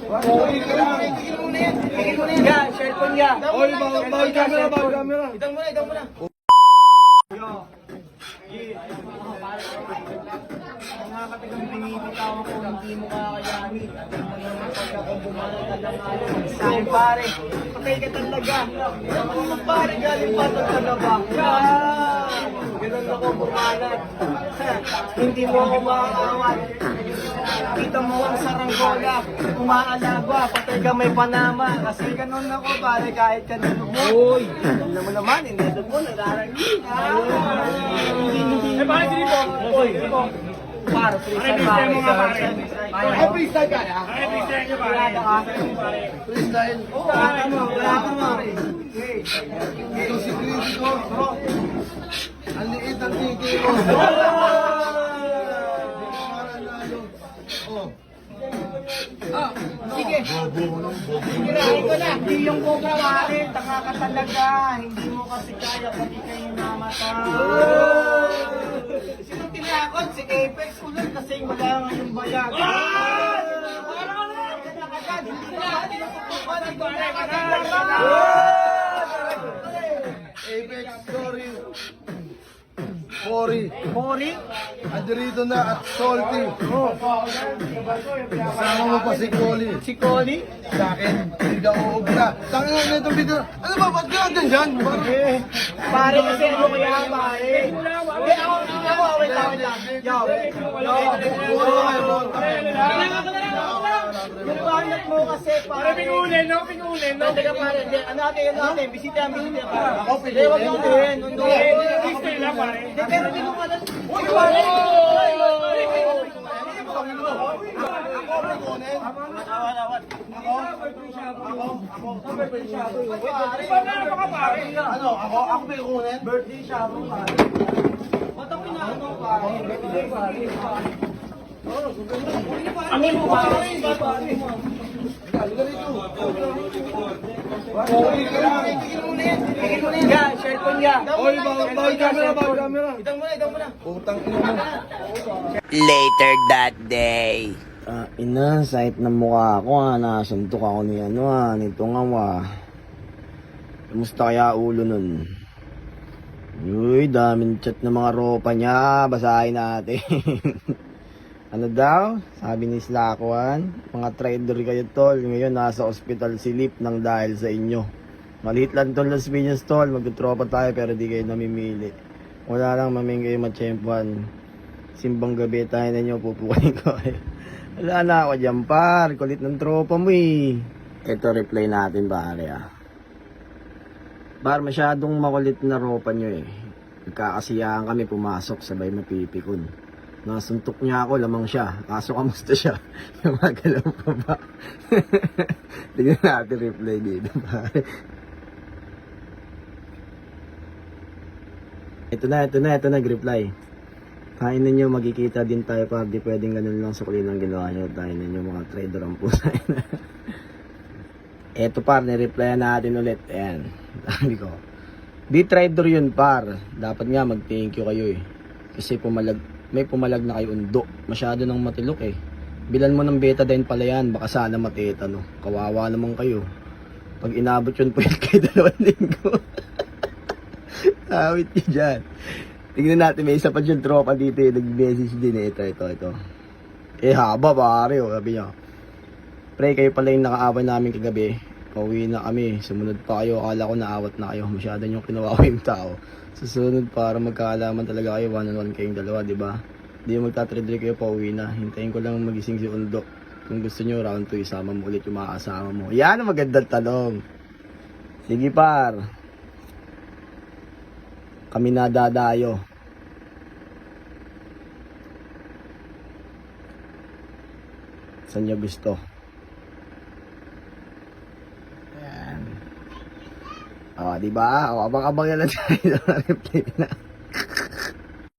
Tigil mo na yan. Tigil mo na yan. Yan, cellphone niya. Oy, bawal camera, bawal camera. Itang mo na, itang mo na. Mga katigang binibitaw ko, hindi mo kakayanin. At yung mga pagkakong bumalang talangalan. Sa akin pare, patay ka talaga. Mga pare, galing pa ito talaga. Ganun ako bumalat. Hindi mo ako makakawat. Kita mo ang saranggola, umaalagwa, patay ka may panama. Kasi ganun ako pare, kahit kanino mo. Uy, alam mo naman, inedot mo, nadarangin. Eh, bakit dito? Uy, pare, freestyle pare. Ay, freestyle ka na? Ay, freestyle ka pare. Freestyle. Wala ka mo. Ito si Cristo. Ang liit ang tiki mo. Sige. Sirahin ko na. Hindi yung cobra wallet. Taka ka talaga. Hindi mo kasi kaya pag ikay namatay. Sino tinakot? Si Apex ulit kasi wala nga yung bayag. Apex, sorry. Cory. Mori? Andrito na at salty. Kasama mo pa si Collie. Si Connie? Sa akin, hindi ako uubra. Tangin na itong video. Ano ba? Ba't ka dyan dyan? Pare kasi ano kaya pare? Hindi ako, wait lang. Yo. Yung banat mo kasi pare. Pingunin, no? Teka pare, ano natin, bisita pare. Ako, Hindi, wag lang din. Freestyle lang, pare. Hindi, pero pinungalan. Uy, pare! Paano ka, pare? Ano? Ako may kunin? Birthday siya ako, pare. Ba't ang pinaano, pare? Birthday, pare. Amin mo, pare. Yan, cellphone niya. Oy, bawal camera, bawal camera. Itang mo na. Putang ina mo. Later that day. Ina, sahit ng mukha ko nasuntok ako ni nito nga Kamusta kaya ulo nun? Uy, daming chat ng mga ropa niya, basahin natin. Ano daw? Sabi ni Slakwan, mga trader kayo tol, ngayon nasa ospital silip nang dahil sa inyo. Maliit lang tol Las Piñas tol, magtutropa tayo pero di kayo namimili. Wala lang maming kayo matsyempuan. Simbang gabi tayo na nyo, pupukain ko kayo. Wala na ako dyan par, kulit ng tropa mo eh. Ito reply natin pare Par, masyadong makulit na ropa nyo eh. Nagkakasiyahan kami pumasok, sabay mapipikon. Nasuntok niya ako, lamang siya. Kaso kamusta siya? Gumagalaw pa ba? Tignan natin reply dito pare. Ito na, nag-reply. Kain ninyo, magkikita din tayo pa. Di pwedeng ganun lang sa kulilang ginawa nyo. Tayo ninyo mga trader ang pusa. Eto par, nireplyan natin ulit. Ayan, sabi ko. Di trader yun par. Dapat nga mag-thank you kayo eh. Kasi may pumalag na kayo undo. Masyado nang matilok eh. Bilan mo ng betadine pala yan. Baka sana matita no. Kawawa naman kayo. Pag inabot yun po kayo 2 linggo. Awit nyo dyan. Tignan natin, may isa pa dyan tropa dito eh. Nag-message din eh. Ito. Eh haba pare oh. Sabi niya. Pre, kayo pala yung nakaaway namin kagabi. Pauwi na kami. Sumunod pa kayo. Akala ko naawat na kayo. Masyado yung kinawawa yung tao. Susunod para magkaalaman talaga kayo. 1-on-1 kayong dalawa, di ba? Hindi yung magtatrade kayo, pauwi na. Hintayin ko lang magising si Undo. Kung gusto nyo, round 2, isama mo ulit yung mga kasama mo. Yan ang magandang tanong. Sige par. Kami na dadayo. Saan nyo gusto? Ayan. O, diba? O, abang-abang na lang tayo. Reply na.